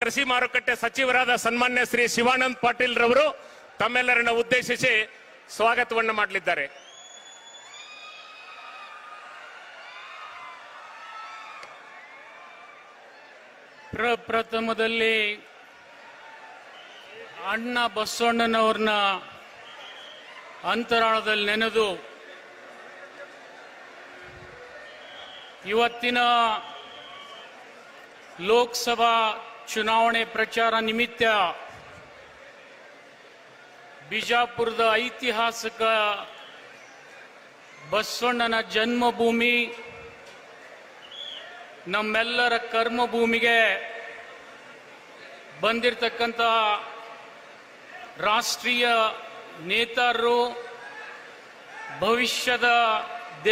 ಕೃಷಿ ಮಾರುಕಟ್ಟೆ ಸಚಿವರಾದ ಸನ್ಮಾನ್ಯ ಶ್ರೀ ಶಿವಾನಂದ ಪಾಟೀಲ್ ರವರು ತಮ್ಮೆಲ್ಲರನ್ನು ಉದ್ದೇಶಿಸಿ ಸ್ವಾಗತವನ್ನು ಮಾಡಲಿದ್ದಾರೆ. ಪ್ರಥಮದಲ್ಲಿ ಅಣ್ಣ ಬಸವಣ್ಣನವ್ರನ್ನ ಅಂತರಾಳದಲ್ಲಿ ನೆನೆದು ಇವತ್ತಿನ ಲೋಕಸಭಾ ಚುನಾವಣೆ ಪ್ರಚಾರ ನಿಮಿತ್ತ ಬಿಜಾಪುರದ ಐತಿಹಾಸಿಕ ಬಸವಣ್ಣನ ಜನ್ಮಭೂಮಿ, ನಮ್ಮೆಲ್ಲರ ಕರ್ಮಭೂಮಿಗೆ ಬಂದಿರತಕ್ಕಂಥ ರಾಷ್ಟ್ರೀಯ ನೇತಾರರು, ಭವಿಷ್ಯದ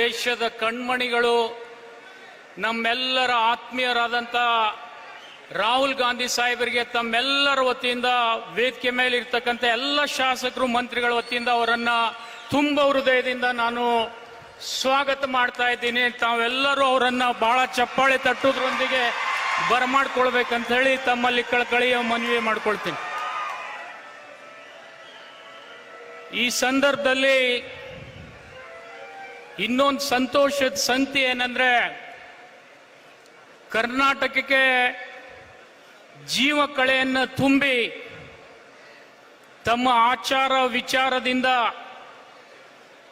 ದೇಶದ ಕಣ್ಮಣಿಗಳು, ನಮ್ಮೆಲ್ಲರ ಆತ್ಮೀಯರಾದಂಥ ರಾಹುಲ್ ಗಾಂಧಿ ಸಾಹೇಬರಿಗೆ ತಮ್ಮೆಲ್ಲರ ವತಿಯಿಂದ ವೇದಿಕೆ ಮೇಲೆ ಇರ್ತಕ್ಕಂಥ ಎಲ್ಲ ಶಾಸಕರು ಮಂತ್ರಿಗಳ ವತಿಯಿಂದ ಅವರನ್ನ ತುಂಬ ಹೃದಯದಿಂದ ನಾನು ಸ್ವಾಗತ ಮಾಡ್ತಾ ಇದ್ದೀನಿ. ತಾವೆಲ್ಲರೂ ಅವರನ್ನ ಬಹಳ ಚಪ್ಪಾಳೆ ತಟ್ಟುವುದರೊಂದಿಗೆ ಬರಮಾಡ್ಕೊಳ್ಬೇಕಂತ ಹೇಳಿ ತಮ್ಮಲ್ಲಿ ಕಳಕಳಿಯ ಮನವಿ ಮಾಡ್ಕೊಳ್ತೀನಿ. ಈ ಸಂದರ್ಭದಲ್ಲಿ ಇನ್ನೊಂದು ಸಂತೋಷದ ಸಂಗತಿ ಏನಂದ್ರೆ, ಕರ್ನಾಟಕಕ್ಕೆ ಜೀವ ಕಳೆಯನ್ನು ತುಂಬಿ ತಮ್ಮ ಆಚಾರ ವಿಚಾರದಿಂದ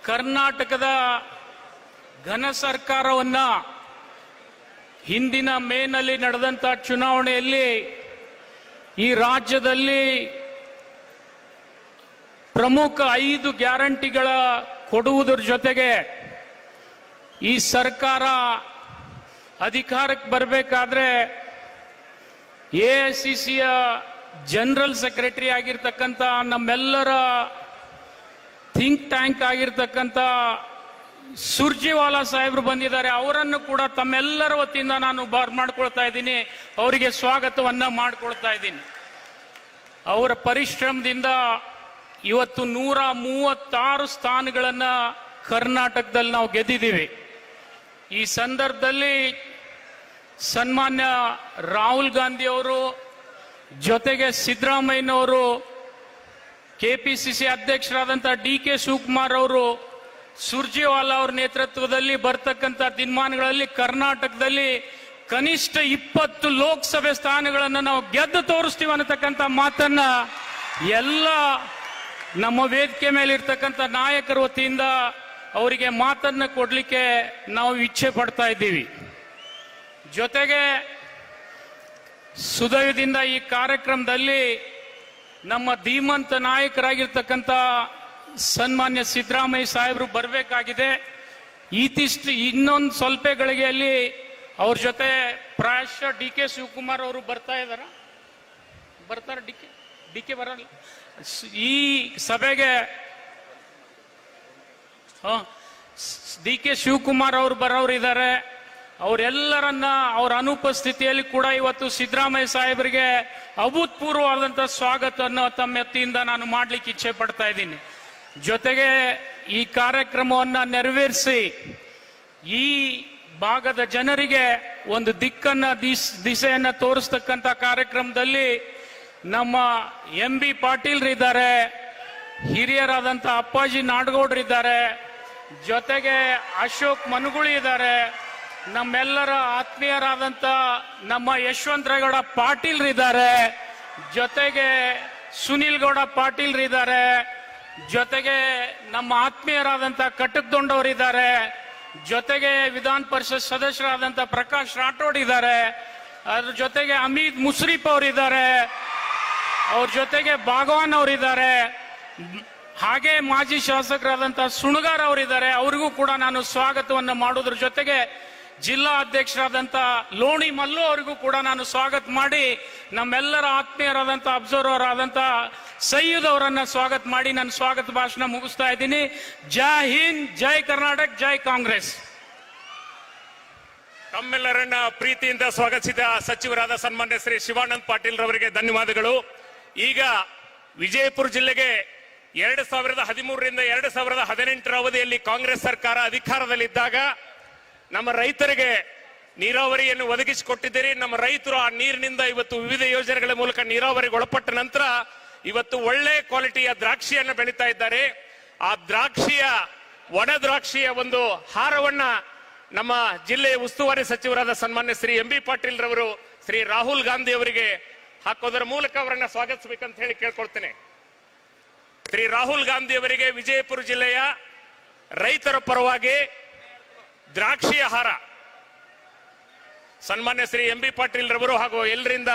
ಕರ್ನಾಟಕದ ಘನ ಸರ್ಕಾರವನ್ನ ಹಿಂದಿನ ಮೇನಲ್ಲಿ ನಡೆದಂತ ಚುನಾವಣೆಯಲ್ಲಿ ಈ ರಾಜ್ಯದಲ್ಲಿ ಪ್ರಮುಖ 5 ಗ್ಯಾರಂಟಿಗಳ ಕೊಡುವುದರ ಜೊತೆಗೆ ಈ ಸರ್ಕಾರ ಅಧಿಕಾರಕ್ಕೆ ಬರಬೇಕಾದ್ರೆ ಎಐಸಿಸಿಯ ಜನರಲ್ ಸೆಕ್ರೆಟರಿ ಆಗಿರ್ತಕ್ಕಂಥ ನಮ್ಮೆಲ್ಲರ ಥಿಂಕ್ ಟ್ಯಾಂಕ್ ಆಗಿರ್ತಕ್ಕಂಥ ಸುರ್ಜೇವಾಲಾ ಸಾಹೇಬರು ಬಂದಿದ್ದಾರೆ. ಅವರನ್ನು ಕೂಡ ತಮ್ಮೆಲ್ಲರ ವತಿಯಿಂದ ನಾನು ಮಾಡ್ಕೊಳ್ತಾ ಇದ್ದೀನಿ, ಅವರಿಗೆ ಸ್ವಾಗತವನ್ನ ಮಾಡ್ಕೊಳ್ತಾ ಇದ್ದೀನಿ. ಅವರ ಪರಿಶ್ರಮದಿಂದ ಇವತ್ತು 136 ಸ್ಥಾನಗಳನ್ನ ಕರ್ನಾಟಕದಲ್ಲಿ ನಾವು ಗೆದ್ದಿದ್ದೀವಿ. ಈ ಸಂದರ್ಭದಲ್ಲಿ ಸನ್ಮಾನ್ಯ ರಾಹುಲ್ ಗಾಂಧಿ ಅವರು ಜೊತೆಗೆ ಸಿದ್ದರಾಮಯ್ಯನವರು, ಕೆಪಿಸಿಸಿ ಅಧ್ಯಕ್ಷರಾದಂಥ DK ಶಿವಕುಮಾರ್ ಅವರು, ಸುರ್ಜೇವಾಲಾ ಅವರ ನೇತೃತ್ವದಲ್ಲಿ ಬರ್ತಕ್ಕಂಥ ದಿನಮಾನಗಳಲ್ಲಿ ಕರ್ನಾಟಕದಲ್ಲಿ ಕನಿಷ್ಠ 20 ಲೋಕಸಭೆ ಸ್ಥಾನಗಳನ್ನು ನಾವು ಗೆದ್ದು ತೋರಿಸ್ತೀವಿ ಅನ್ನತಕ್ಕಂಥ ಮಾತನ್ನ ಎಲ್ಲ ನಮ್ಮ ವೇದಿಕೆ ಮೇಲೆ ಇರ್ತಕ್ಕಂಥ ನಾಯಕರ ವತಿಯಿಂದ ಅವರಿಗೆ ಮಾತನ್ನ ಕೊಡ್ಲಿಕ್ಕೆ ನಾವು ಇಚ್ಛೆ ಪಡ್ತಾ ಇದ್ದೀವಿ. ಜೊತೆಗೆ ಸುದಯದಿಂದ ಈ ಕಾರ್ಯಕ್ರಮದಲ್ಲಿ ನಮ್ಮ ಧೀಮಂತ ನಾಯಕರಾಗಿರ್ತಕ್ಕಂಥ ಸನ್ಮಾನ್ಯ ಸಿದ್ದರಾಮಯ್ಯ ಸಾಹೇಬರು ಬರಬೇಕಾಗಿದೆ. ಇನ್ನೊಂದು ಸ್ವಲ್ಪ ಗಳಿಗೆಯಲ್ಲಿ ಅವ್ರ ಜೊತೆ ಪ್ರಾಯಶಃ DK ಶಿವಕುಮಾರ್ ಅವರು ಬರ್ತಾರೆ. ಡಿ ಕೆ ಬರಲ್ಲ. ಈ ಸಭೆಗೆ DK ಶಿವಕುಮಾರ್ ಅವರು ಬರೋರಿದ್ದಾರೆ. ಅವರೆಲ್ಲರನ್ನ ಅವರ ಅನುಪಸ್ಥಿತಿಯಲ್ಲಿ ಕೂಡ ಇವತ್ತು ಸಿದ್ದರಾಮಯ್ಯ ಸಾಹೇಬರಿಗೆ ಅಭೂತಪೂರ್ವವಾದಂತಹ ಸ್ವಾಗತವನ್ನು ತಮ್ಮ ವತಿಯಿಂದ ನಾನು ಮಾಡ್ಲಿಕ್ಕೆ ಇಚ್ಛೆ ಪಡ್ತಾ ಇದ್ದೀನಿ. ಜೊತೆಗೆ ಈ ಕಾರ್ಯಕ್ರಮವನ್ನ ನೆರವೇರಿಸಿ ಈ ಭಾಗದ ಜನರಿಗೆ ಒಂದು ದಿಕ್ಕನ್ನ ದಿಸೆಯನ್ನ ತೋರಿಸ್ತಕ್ಕಂಥ ಕಾರ್ಯಕ್ರಮದಲ್ಲಿ ನಮ್ಮ MB ಪಾಟೀಲ್ ಇದ್ದಾರೆ, ಹಿರಿಯರಾದಂಥ ಅಪ್ಪಾಜಿ ನಾಡಗೌಡರಿದ್ದಾರೆ, ಜೊತೆಗೆ ಅಶೋಕ್ ಮನುಗುಳಿ ಇದ್ದಾರೆ, ನಮ್ಮೆಲ್ಲರ ಆತ್ಮೀಯರಾದಂಥ ನಮ್ಮ ಯಶವಂತರೇಗೌಡ ಪಾಟೀಲ್ ಇದ್ದಾರೆ, ಜೊತೆಗೆ ಸುನೀಲ್ ಗೌಡ ಪಾಟೀಲ್ ಇದ್ದಾರೆ, ಜೊತೆಗೆ ನಮ್ಮ ಆತ್ಮೀಯರಾದಂಥ ಕಟಕ್ದೊಂಡವರಿದ್ದಾರೆ, ಜೊತೆಗೆ ವಿಧಾನ ಪರಿಷತ್ ಸದಸ್ಯರಾದಂಥ ಪ್ರಕಾಶ್ ರಾಠೋಡ್ ಇದ್ದಾರೆ, ಅದ್ರ ಜೊತೆಗೆ ಅಮೀದ್ ಮುಸ್ರಿಫ್ ಅವರಿದ್ದಾರೆ, ಅವ್ರ ಜೊತೆಗೆ ಭಾಗವಾನ್ ಅವರಿದ್ದಾರೆ, ಹಾಗೆ ಮಾಜಿ ಶಾಸಕರಾದಂಥ ಸುಣಗಾರ್ ಅವರಿದ್ದಾರೆ. ಅವರಿಗೂ ಕೂಡ ನಾನು ಸ್ವಾಗತವನ್ನು ಮಾಡೋದ್ರ ಜೊತೆಗೆ ಜಿಲ್ಲಾ ಅಧ್ಯಕ್ಷರಾದಂಥ ಲೋಣಿ ಮಲ್ಲು ಅವರಿಗೂ ಕೂಡ ನಾನು ಸ್ವಾಗತ ಮಾಡಿ ನಮ್ಮೆಲ್ಲರ ಆತ್ಮೀಯರಾದಂಥ ಅಬ್ಸರ್ವರ್ ಆದಂಥ ಸಯ್ಯದ್ ಅವರನ್ನ ಸ್ವಾಗತ ಮಾಡಿ ನನ್ನ ಸ್ವಾಗತ ಭಾಷಣ ಮುಗಿಸ್ತಾ ಇದ್ದೀನಿ. ಜೈ ಹಿಂದ್, ಜೈ ಕರ್ನಾಟಕ, ಜೈ ಕಾಂಗ್ರೆಸ್. ತಮ್ಮೆಲ್ಲರನ್ನ ಪ್ರೀತಿಯಿಂದ ಸ್ವಾಗತಿಸಿದ ಸಚಿವರಾದ ಸನ್ಮಾನ್ಯ ಶ್ರೀ ಶಿವಾನಂದ ಪಾಟೀಲ್ ರವರಿಗೆ ಧನ್ಯವಾದಗಳು. ಈಗ ವಿಜಯಪುರ ಜಿಲ್ಲೆಗೆ 2013ರಿಂದ 2018ರ ಅವಧಿಯಲ್ಲಿ ಕಾಂಗ್ರೆಸ್ ಸರ್ಕಾರ ಅಧಿಕಾರದಲ್ಲಿದ್ದಾಗ ನಮ್ಮ ರೈತರಿಗೆ ನೀರಾವರಿಯನ್ನು ಒದಗಿಸಿಕೊಟ್ಟಿದ್ದೀರಿ. ನಮ್ಮ ರೈತರು ಆ ನೀರಿನಿಂದ ಇವತ್ತು ವಿವಿಧ ಯೋಜನೆಗಳ ಮೂಲಕ ನೀರಾವರಿಗೆ ಒಳಪಟ್ಟ ನಂತರ ಇವತ್ತು ಒಳ್ಳೆ ಕ್ವಾಲಿಟಿಯ ದ್ರಾಕ್ಷಿಯನ್ನು ಬೆಳೀತಾ ಇದ್ದಾರೆ. ಆ ದ್ರಾಕ್ಷಿಯ ಒಣ ದ್ರಾಕ್ಷಿಯ ಒಂದು ಹಾರವನ್ನ ನಮ್ಮ ಜಿಲ್ಲೆಯ ಉಸ್ತುವಾರಿ ಸಚಿವರಾದ ಸನ್ಮಾನ್ಯ ಶ್ರೀ ಎಂ ಬಿ ಪಾಟೀಲ್ ರವರು ಶ್ರೀ ರಾಹುಲ್ ಗಾಂಧಿ ಅವರಿಗೆ ಹಾಕೋದರ ಮೂಲಕ ಅವರನ್ನ ಸ್ವಾಗತಿಸಬೇಕಂತ ಹೇಳಿ ಕೇಳ್ಕೊಳ್ತೇನೆ. ಶ್ರೀ ರಾಹುಲ್ ಗಾಂಧಿ ಅವರಿಗೆ ವಿಜಯಪುರ ಜಿಲ್ಲೆಯ ರೈತರ ಪರವಾಗಿ ದ್ರಾಕ್ಷಿಯ ಹಾರ ಸನ್ಮಾನ್ಯ ಶ್ರೀ ಎಂ ಬಿ ಪಾಟೀಲ್ ರವರು ಹಾಗೂ ಎಲ್ಲರಿಂದ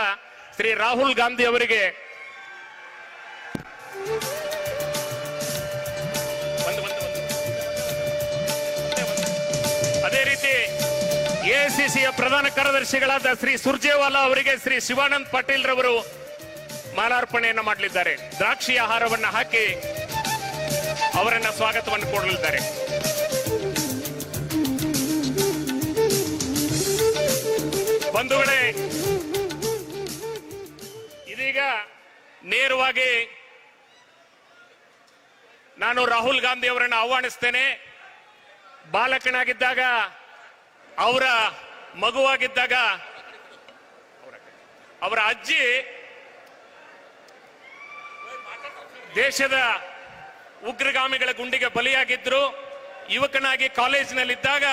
ಶ್ರೀ ರಾಹುಲ್ ಗಾಂಧಿ ಅವರಿಗೆ ಅದೇ ರೀತಿ ಎಐಸಿಸಿಯ ಪ್ರಧಾನ ಕಾರ್ಯದರ್ಶಿಗಳಾದ ಶ್ರೀ ಸುರ್ಜೇವಾಲಾ ಅವರಿಗೆ ಶ್ರೀ ಶಿವಾನಂದ್ ಪಾಟೀಲ್ ರವರು ಮಾಲಾರ್ಪಣೆಯನ್ನು ಮಾಡಲಿದ್ದಾರೆ. ದ್ರಾಕ್ಷಿಯ ಹಾರವನ್ನು ಹಾಕಿ ಅವರನ್ನ ಸ್ವಾಗತವನ್ನು ಕೊಡಲಿದ್ದಾರೆ. ಬಂಧುಗಳೇ, ಇದೀಗ ನೇರವಾಗಿ ನಾನು ರಾಹುಲ್ ಗಾಂಧಿ ಅವರನ್ನು ಆಹ್ವಾನಿಸ್ತೇನೆ. ಬಾಲಕನಾಗಿದ್ದಾಗ, ಅವರ ಮಗುವಾಗಿದ್ದಾಗ ಅವರ ಅಜ್ಜಿ ದೇಶದ ಉಗ್ರಗಾಮಿಗಳ ಗುಂಡಿಗೆ ಬಲಿಯಾಗಿದ್ರು. ಯುವಕನಾಗಿ ಕಾಲೇಜಿನಲ್ಲಿದ್ದಾಗ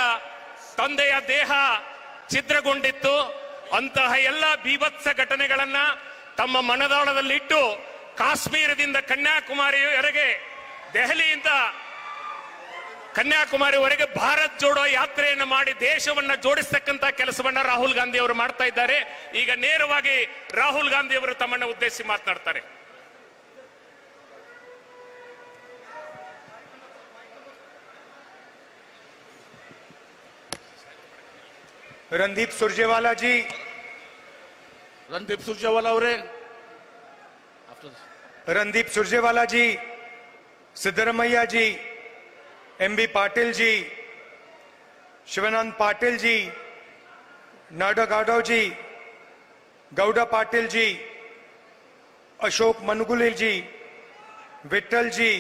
ತಂದೆಯ ದೇಹ ಛಿದ್ರಗೊಂಡಿತ್ತು. ಅಂತಹ ಎಲ್ಲ ಬೀಭತ್ಸ ಘಟನೆಗಳನ್ನ ತಮ್ಮ ಮನದಾಳದಲ್ಲಿಟ್ಟು ಕಾಶ್ಮೀರದಿಂದ ಕನ್ಯಾಕುಮಾರಿಯವರೆಗೆ, ದೆಹಲಿಯಿಂದ ಕನ್ಯಾಕುಮಾರಿವರೆಗೆ ಭಾರತ್ ಜೋಡೋ ಯಾತ್ರೆಯನ್ನು ಮಾಡಿ ದೇಶವನ್ನ ಜೋಡಿಸ್ತಕ್ಕಂತ ಕೆಲಸವನ್ನ ರಾಹುಲ್ ಗಾಂಧಿ ಅವರು ಮಾಡ್ತಾ ಇದ್ದಾರೆ. ಈಗ ನೇರವಾಗಿ ರಾಹುಲ್ ಗಾಂಧಿ ಅವರು ತಮ್ಮನ್ನ ಉದ್ದೇಶಿಸಿ ಮಾತನಾಡ್ತಾರೆ. रणदीप सुरजेवाला जी, रणदीप सुरजेवाला ಅವರೇ, रणदीप सुरजेवाला जी, सिद्धरमैया जी, एमबी पाटिल जी, शिवानंद पाटिल जी, नाडा गाडव जी, गौडा पाटिल जी, अशोक मनुगुले जी, विट्ठल जी,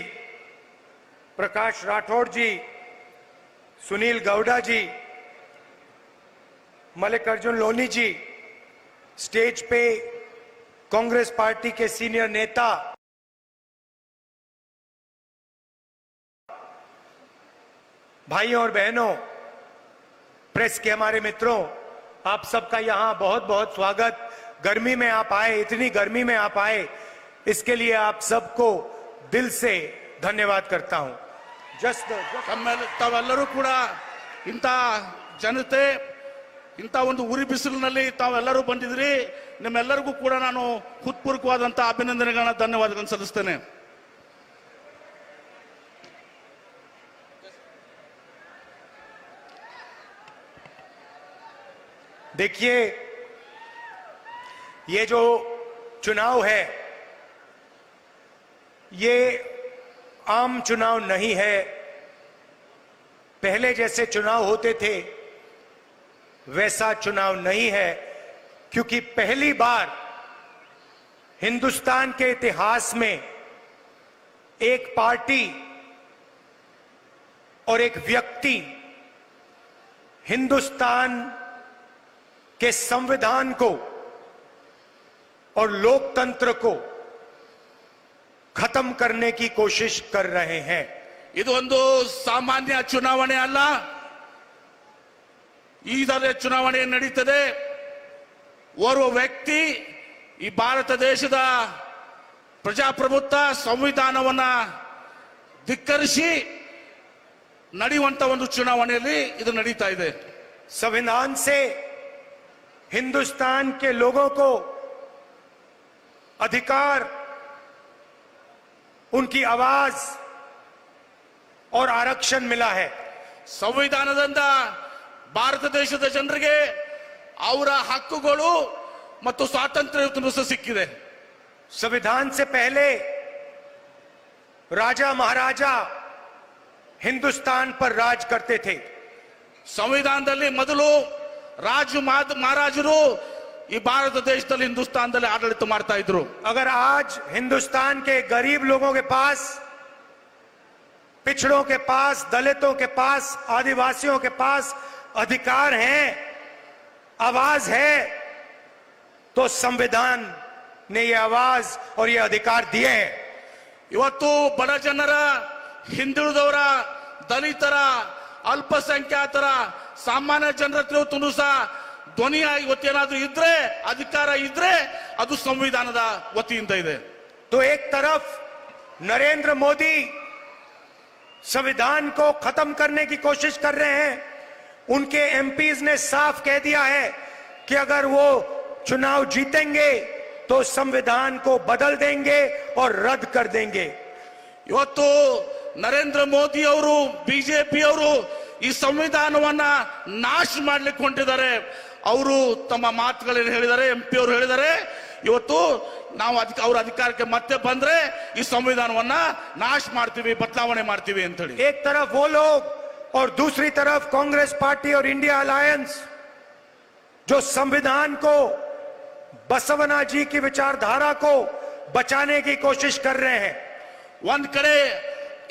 प्रकाश राठौड़ जी, सुनील गौडा जी, मल्लिकार्जुन लोनी जी, स्टेज पे कांग्रेस पार्टी के सीनियर नेता, भाइयों और बहनों, प्रेस के हमारे मित्रों, आप सबका यहां बहुत बहुत स्वागत। गर्मी में आप आए, इतनी गर्मी में आप आए, इसके लिए आप सबको दिल से धन्यवाद करता हूं. ತಾವೆಲ್ಲರೂ ಕೂಡ ಇಂಥ ಜನತೆ, ಇಂಥ ಒಂದು ಉರಿ ಬಿಸಿಲಿನಲ್ಲಿ ತಾವೆಲ್ಲರೂ ಬಂದಿದ್ರಿ. ನಿಮ್ಮೆಲ್ಲರಿಗೂ ಕೂಡ ನಾನು ಹೃತ್ಪೂರ್ವಕವಾದಂತಹ ಅಭಿನಂದನೆಗಳನ್ನ, ಧನ್ಯವಾದಗಳನ್ನು ಸಲ್ಲಿಸ್ತೇನೆ. देखिए, ये जो चुनाव है, ये आम चुनाव नहीं है. पहले जैसे चुनाव होते थे वैसा चुनाव नहीं है, क्योंकि पहली बार हिंदुस्तान के इतिहास में एक पार्टी और एक व्यक्ति हिंदुस्तान के संविधान को और लोकतंत्र को खत्म करने की कोशिश कर रहे हैं. ಇದು ಒಂದು ಸಾಮಾನ್ಯ ಚುನಾವಣೆ ಅಲ್ಲ. ಈ ತರ ಚುನಾವಣೆ ನಡೀತದೆ. ಓರ್ವ ವ್ಯಕ್ತಿ ಈ ಭಾರತ ದೇಶದ ಪ್ರಜಾಪ್ರಭುತ್ವ ಸಂವಿಧಾನವನ್ನ ಧಿಕ್ಕರಿಸಿ ನಡೆಯುವಂತ ಒಂದು ಚುನಾವಣೆಯಲ್ಲಿ ಇದು ನಡೀತಾ ಇದೆ. संविधान से हिंदुस्तान के लोगों को अधिकार, उनकी आवाज और आरक्षण मिला है. ಸಂವಿಧಾನದಿಂದ ಭಾರತ ದೇಶದ ಜನರಿಗೆ ಅವರ ಹಕ್ಕುಗಳು ಮತ್ತು ಸ್ವಾತಂತ್ರ್ಯ ಸಿಕ್ಕಿದೆ. संविधान से पहले राजा महाराजा हिंदुस्तान पर राज करते थे. ಸಂವಿಧಾನದಲ್ಲಿ ಮೊದಲು ರಾಜು ಮಹಾರಾಜರು ಈ ಭಾರತ ದೇಶದಲ್ಲಿ ಹಿಂದೂಸ್ತಾನದಲ್ಲಿ ಆಡಳಿತ ಮಾಡ್ತಾ ಇದ್ರು. अगर आज हिंदुस्तान के गरीब लोगों के पास, पिछड़ों के पास, दलितों के पास, आदिवासियों के पास अधिकार हैं, आवाज है तो संविधान ने ये आवाज और ये अधिकार दिए हैं। ಇವತ್ತು ಬಡ ಜನರ, ಹಿಂದುಳಿದವರ, ದಲಿತರ, ಅಲ್ಪಸಂಖ್ಯಾತರ, ಸಾಮಾನ್ಯ ಜನರ ಹತ್ರ ಸಹ ಧ್ವನಿಯಾಗಿ ಇವತ್ತೇನಾದ್ರೂ ಇದ್ರೆ, ಅಧಿಕಾರ ಇದ್ರೆ ಅದು ಸಂವಿಧಾನದ ವತಿಯಿಂದ ಇದೆ. तो एक तरफ नरेंद्र मोदी संविधान को खत्म करने की कोशिश कर रहे हैं। उनके एमपीज ने साफ कह दिया है कि अगर वो चुनाव जीतेंगे तो संविधान को बदल देंगे और रद्द कर देंगे। ಇವತ್ತು ನರೇಂದ್ರ ಮೋದಿ ಅವರು, ಬಿಜೆಪಿ ಅವರು ಈ ಸಂವಿಧಾನವನ್ನ ನಾಶ ಮಾಡ್ಲಿಕ್ಕೆ ಹೊಂಟಿದ್ದಾರೆ. ಅವರು ತಮ್ಮ ಮಾತುಗಳಲ್ಲಿ ಹೇಳಿದ್ದಾರೆ, ಎಂಪಿ ಅವರು ಹೇಳಿದ್ದಾರೆ, ಇವತ್ತು ನಾವು ಅವ್ರ ಅಧಿಕಾರಕ್ಕೆ ಮತ್ತೆ ಬಂದ್ರೆ ಈ ಸಂವಿಧಾನವನ್ನ ನಾಶ ಮಾಡ್ತೀವಿ, ಬದಲಾವಣೆ ಮಾಡ್ತೀವಿ ಅಂತ ಹೇಳಿ. एक तरफ वो लोग और दूसरी तरफ कांग्रेस पार्टी और इंडिया अलायंस जो संविधान को, बसवना जी की विचारधारा को बचाने की कोशिश कर रहे हैं। ಒಂದ್ ಕಡೆ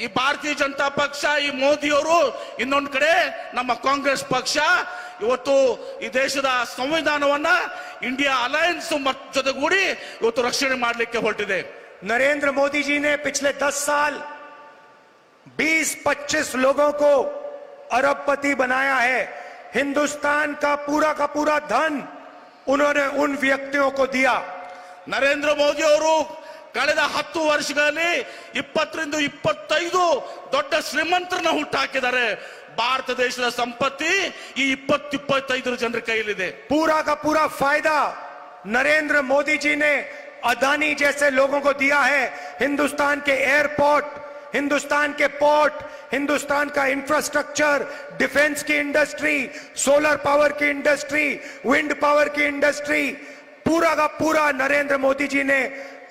ಈ ಭಾರತೀಯ ಜನತಾ ಪಕ್ಷ, ಈ ಮೋದಿ ಅವರು, ಇನ್ನೊಂದ್ ಕಡೆ ನಮ್ಮ ಕಾಂಗ್ರೆಸ್ ಪಕ್ಷ ಇವತ್ತು ಈ ದೇಶದ ಸಂವಿಧಾನವನ್ನ ಇಂಡಿಯಾ ಅಲಯನ್ಸ್ ಜೊತೆಗೂಡಿ ಇವತ್ತು ರಕ್ಷಣೆ ಮಾಡಲಿಕ್ಕೆ ಹೊರಟಿದೆ. नरेंद्र मोदी जी ने पिछले 10 साल 20-25 लोगों को अरबपति बनाया है। हिंदुस्तान का पूरा धन उन्होंने उन व्यक्तियों को दिया। ನರೇಂದ್ರ ಮೋದಿ ಅವರು ಕಳೆದ 10 ವರ್ಷಗಳಲ್ಲಿ 20-25 ದೊಡ್ಡ ಶ್ರೀಮಂತರನ್ನ ಹುಟ್ಟಾಕಿದ್ದಾರೆ. ಭಾರತ ದೇಶದ ಸಂಪತ್ತಿ ಈ 20-25 ಜನರ ಕೈಯಲ್ಲಿದೆ. पूरा का पूरा फायदा नरेंद्र मोदी जी ने अदानी जैसे लोगों को दिया है। हिंदुस्तान के एयरपोर्ट, हिंदुस्तान के पोर्ट, हिंदुस्तान का इंफ्रास्ट्रक्चर, डिफेंस की इंडस्ट्री, सोलर पावर की इंडस्ट्री, विंड पावर की इंडस्ट्री, पूरा का पूरा नरेंद्र मोदी जी ने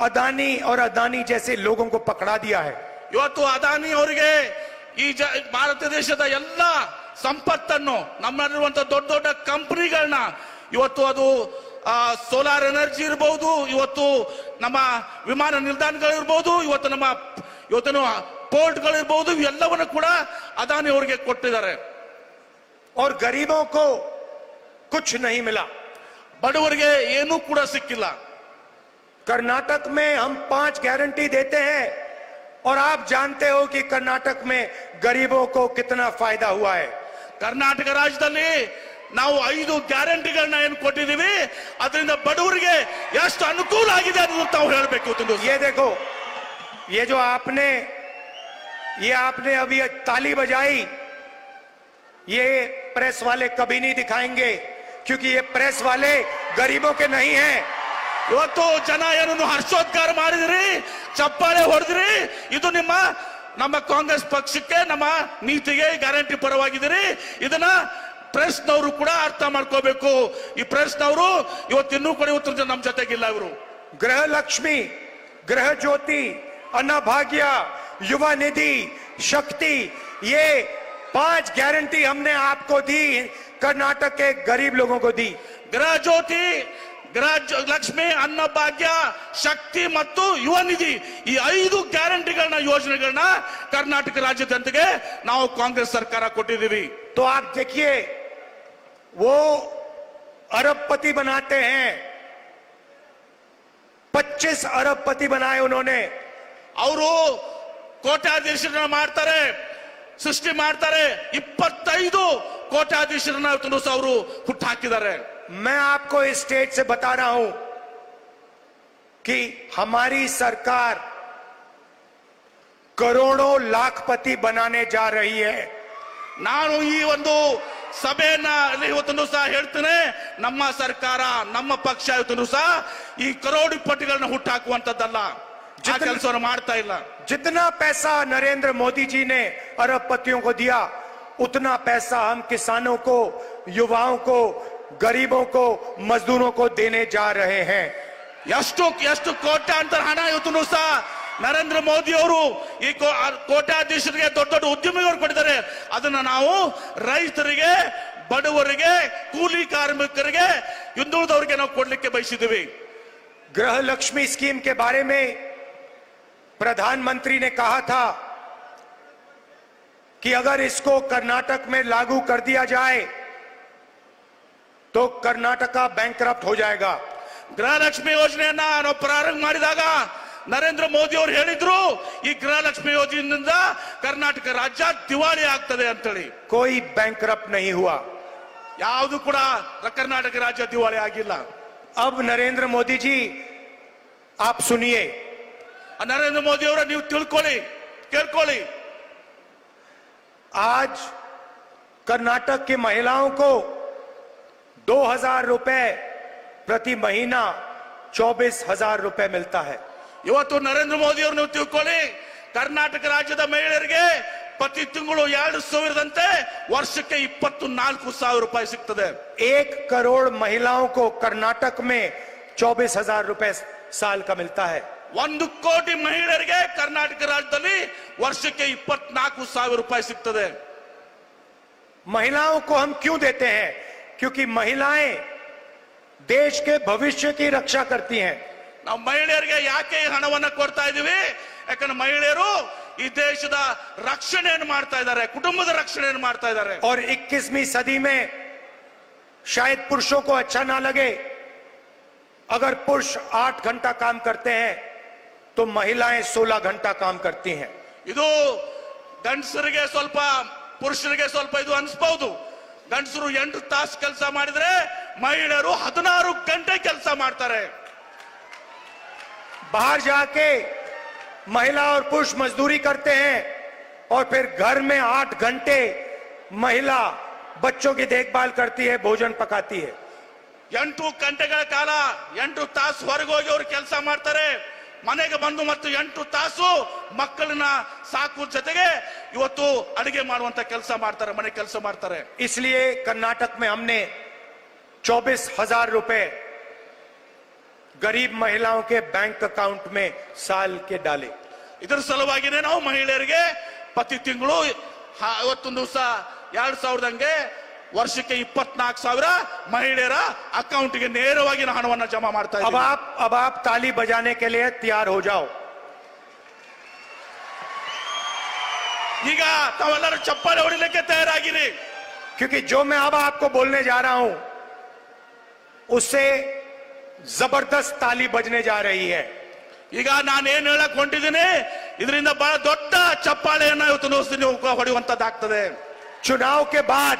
अदानी और अदानी जैसे लोगों को पकड़ा दिया है। ಇವತ್ತು ಅದಾನಿ ಅವರಿಗೆ ಈ ಭಾರತ ದೇಶದ ಎಲ್ಲ ಸಂಪತ್ತನ್ನು, ನಮ್ಮಲ್ಲಿರುವಂತಹ ದೊಡ್ಡ ದೊಡ್ಡ ಕಂಪನಿಗಳನ್ನ, ಇವತ್ತು ಅದು ಸೋಲಾರ್ ಎನರ್ಜಿ ಇರಬಹುದು, ಇವತ್ತು ನಮ್ಮ ವಿಮಾನ ನಿಲ್ದಾಣಗಳಿರ್ಬಹುದು, ಇವತ್ತಿನ ಪೋರ್ಟ್ಗಳಿರ್ಬಹುದು, ಇವೆಲ್ಲವನ್ನು ಕೂಡ ಅದಾನಿ ಅವರಿಗೆ ಕೊಟ್ಟಿದ್ದಾರೆ. और गरीबों को कुछ नहीं मिला। ಬಡವರಿಗೆ ಏನೂ ಕೂಡ ಸಿಕ್ಕಿಲ್ಲ. कर्नाटक में हम 5 गारंटी देते हैं और आप जानते हो कि कर्नाटक में गरीबों को कितना फायदा हुआ है। ಕರ್ನಾಟಕ ರಾಜ್ಯದಲ್ಲಿ ನಾವು 5 ಗ್ಯಾರಂಟಿಗಳನ್ನ ಏನು ಕೊಟ್ಟಿದ್ದೀವಿ, ಅದರಿಂದ ಬಡವರಿಗೆ ಎಷ್ಟು ಅನುಕೂಲ ಆಗಿದೆ ಅನ್ನೋದು ತಾವು ಹೇಳಬೇಕು. ये देखो, ये जो आपने अभी ताली बजाई, ये प्रेस वाले कभी नहीं दिखाएंगे, क्योंकि ये प्रेस वाले गरीबों के नहीं हैं। ಇವತ್ತು ಜನ ಏನನ್ನು ಹರ್ಷೋದ್ಗಾರ ಮಾಡಿದ್ರಿ, ಚಪ್ಪಾಳೆ ಹೊಡೆದ್ರಿ, ಇದು ನಮ್ಮ ಕಾಂಗ್ರೆಸ್ ಪಕ್ಷಕ್ಕೆ, ನಮ್ಮ ನೀತಿಗೆ ಗ್ಯಾರಂಟಿ ಪರವಾಗಿದ್ದೀರಿ. ಇದನ್ನ ಪ್ರೆಸ್ನವರು ಕೂಡ ಅರ್ಥ ಮಾಡ್ಕೋಬೇಕು. ಈ ಪ್ರೆಸ್ನವರು ಇವತ್ತಿನ್ನೂ ಕೂಡ ಇವತ್ತು ನಮ್ಮ ಜೊತೆಗಿಲ್ಲ. ಇವರು गृह लक्ष्मी, गृह ज्योति, अन्नभाग्य, युवा निधि, शक्ति, ये 5 गारंटी हमने आपको दी, कर्नाटक के गरीब लोगों को दी। ಗೃಹ ಜ್ಯೋತಿ, ಗೃಹ ಲಕ್ಷ್ಮಿ, ಅನ್ನಭಾಗ್ಯ, ಶಕ್ತಿ ಮತ್ತು ಯುವ ನಿಧಿ, ಈ 5 ಗ್ಯಾರಂಟಿಗಳನ್ನ, ಯೋಜನೆಗಳನ್ನ ಕರ್ನಾಟಕ ರಾಜ್ಯದ ಜನತೆಗೆ ನಾವು ಕಾಂಗ್ರೆಸ್ ಸರ್ಕಾರ ಕೊಟ್ಟಿದ್ದೀವಿ. तो आप देखिए, वो अरबपति बनाते हैं, 25 अरबपति बनाए उन्होंने। ಅವರು ಕೋಟ್ಯಾಧೀಶರನ್ನ ಮಾಡ್ತಾರೆ, ಸೃಷ್ಟಿ ಮಾಡ್ತಾರೆ. 25 ಕೋಟ್ಯಾಧೀಶರನ್ನ ಅವರು ಹುಟ್ಟಾಕಿದ್ದಾರೆ. मैं आपको इस स्टेज से बता रहा हूं कि हमारी सरकार करोड़ों लाखपति बनाने जा रही है। ನಾನು ಈ ಒಂದು ಸಭೆಯನ್ನ ಇವತ್ತೊಂದು ಸಹ ಹೇಳ್ತೇನೆ, ನಮ್ಮ ಸರ್ಕಾರ, ನಮ್ಮ ಪಕ್ಷ ಇವತ್ತೊಂದು ಸಹ ಈ ಕರೋಡಿಪತಿಗಳನ್ನ ಹುಟ್ಟಾಕುವಂತದ್ದಲ್ಲ, ಕೆಲಸವನ್ನು ಮಾಡ್ತಾ ಇಲ್ಲ. जितना पैसा नरेंद्र मोदी जी ने अरबपतियों को दिया, उतना पैसा हम किसानों को, युवाओं को, गरीबों को, मजदूरों को देने जा रहे हैं। ಎಷ್ಟು ಕೋಟ್ಯಾಂತರ ಹಣ ಇವತ್ತು ಸಹ ನರೇಂದ್ರ ಮೋದಿ ಅವರು ಈ ಕೋಟ್ಯಾಧೀಶರಿಗೆ, ದೊಡ್ಡ ದೊಡ್ಡ ಉದ್ಯಮಿಗಳು ಕೊಟ್ಟಿದ್ದಾರೆ. ಅದನ್ನ ನಾವು ರೈತರಿಗೆ, ಬಡವರಿಗೆ, ಕೂಲಿ ಕಾರ್ಮಿಕರಿಗೆ, ಹಿಂದುಳಿದವರಿಗೆ ನಾವು ಕೊಡ್ಲಿಕ್ಕೆ ಬಯಸಿದ್ದೀವಿ. गृह लक्ष्मी स्कीम के बारे में प्रधानमंत्री ने कहा था कि अगर इसको कर्नाटक में लागू कर दिया जाए तो कर्नाटका बैंकरप्ट हो जाएगा। ಗೃಹಲಕ್ಷ್ಮಿ ಯೋಜನೆಯನ್ನ ನಾವು ಪ್ರಾರಂಭ ಮಾಡಿದಾಗ ನರೇಂದ್ರ ಮೋದಿ ಅವರು ಹೇಳಿದ್ರು ಈ ಗೃಹಲಕ್ಷ್ಮಿ ಯೋಜನೆಯಿಂದ ಕರ್ನಾಟಕ ರಾಜ್ಯ ದಿವಾಳಿ ಆಗ್ತದೆ ಅಂತೇಳಿ. कोई बैंकरप्ट नहीं हुआ। ಯಾವುದು ಕೂಡ ಕರ್ನಾಟಕ ರಾಜ್ಯ ದಿವಾಳಿ ಆಗಿಲ್ಲ. अब नरेंद्र मोदी जी आप सुनिए, ನರೇಂದ್ರ ಮೋದಿ ಅವರ ನೀವು ತಿಳ್ಕೊಳ್ಳಿ, ಕೇಳ್ಕೊಳ್ಳಿ. आज कर्नाटक की महिलाओं को 2000 रुपए प्रति महीना 24,000 रुपए मिलता है। ಇವತ್ತು ನರೇಂದ್ರ ಮೋದಿ ಅವರು ನೀವು ತಿಳ್ಕೊಳ್ಳಿ, ಕರ್ನಾಟಕ ರಾಜ್ಯದ ಮಹಿಳೆಯರಿಗೆ ಪ್ರತಿ ತಿಂಗಳು 2,000ದಂತೆ ವರ್ಷಕ್ಕೆ 24,000 ರೂಪಾಯಿ ಸಿಗ್ತದೆ. 1 करोड़ महिलाओं को कर्नाटक में 24,000 रुपए साल का मिलता है। 1 ಕೋಟಿ ಮಹಿಳೆಯರಿಗೆ ಕರ್ನಾಟಕ ರಾಜ್ಯದಲ್ಲಿ ವರ್ಷಕ್ಕೆ 24,000 ರೂಪಾಯಿ ಸಿಗ್ತದೆ. महिलाओं को हम क्यों देते हैं? क्योंकि महिलाएं देश के भविष्य की रक्षा करती हैं। ನಾವು ಮಹಿಳೆಯರಿಗೆ ಯಾಕೆ ಈ ಹಣವನ್ನ ಕೊಡ್ತಾ ಇದೀವಿ? ಯಾಕಂದ್ರೆ ಮಹಿಳೆಯರು ಈ ದೇಶದ ರಕ್ಷಣೆಯನ್ನು ಮಾಡ್ತಾ ಇದ್ದಾರೆ, ಕುಟುಂಬದ ರಕ್ಷಣೆಯನ್ನು ಮಾಡ್ತಾ ಇದ್ದಾರೆ. और 21वीं सदी में शायद पुरुषों को अच्छा ना लगे, अगर पुरुष 8 घंटा काम करते हैं तो महिलाएं 16 घंटा काम करती हैं। ಇದು ಗಂಡಸರಿಗೆ ಸ್ವಲ್ಪ, ಪುರುಷರಿಗೆ ಸ್ವಲ್ಪ ಇದು ಅನ್ಸ್ಬಹುದು. ಗಂಡಸರು 8 ತಾಸು ಕೆಲಸ ಮಾಡಿದ್ರೆ ಮಹಿಳೆಯರು 16 ಗಂಟೆ ಕೆಲಸ ಮಾಡ್ತಾರೆ. बाहर जाके महिला और पुरुष मजदूरी करते हैं और फिर घर में 8 घंटे महिला बच्चों की देखभाल करती है, भोजन पकाती है। 8 ಗಂಟೆಗಳ ಕಾಲ 8 ತಾಸು ಹೊರಗೆ ಹೋಗಿ ಅವರು ಕೆಲಸ ಮಾಡ್ತಾರೆ, ಮನೆಗೆ ಬಂದು ಮತ್ತು 8 ತಾಸು ಮಕ್ಕಳನ್ನ ಸಾಕುವ ಜೊತೆಗೆ ಇವತ್ತು ಅಡಿಗೆ ಮಾಡುವಂತ ಕೆಲಸ ಮಾಡ್ತಾರೆ, ಮನೆ ಕೆಲಸ ಮಾಡ್ತಾರೆ. इसलिए कर्नाटक में हमने 24,000 रुपए गरीब महिलाओं के बैंक अकाउंट में साल के डाले। ಇದರ ಸಲುವಾಗಿನೇ ನಾವು ಮಹಿಳೆಯರಿಗೆ ಪ್ರತಿ ತಿಂಗಳು ಇವತ್ತೊಂದು ದಿವಸ 2,000ದಂಗೆ ವರ್ಷಕ್ಕೆ 24,000 ಮಹಿಳೆಯರ ಅಕೌಂಟ್ಗೆ ನೇರವಾಗಿ ಹಣವನ್ನು ಜಮಾ ಮಾಡ್ತಾ ಇದ್ದೀವಿ. अब आप ताली बजाने के लिए तैयार हो जाओ। ಈಗ ತಾವೆಲ್ಲರೂ ಚಪ್ಪಾಳೆ ಹೊಡಿಲಿಕ್ಕೆ ತಯಾರಾಗಿರಿ. क्योंकि जो मैं अब आपको बोलने जा रहा हूं उससे जबरदस्त ताली बजने जा रही है। ಈಗ ನಾನು ಏನ್ ಹೇಳಕ್ ಹೊಂಟಿದ್ದೀನಿ, ಇದರಿಂದ ಬಹಳ ದೊಡ್ಡ ಚಪ್ಪಾಳೆಯನ್ನ ಇವತ್ತು ನೀವು ಹೊಡೆಯುವಂತದ್ದಾಗ್ತದೆ. चुनाव के बाद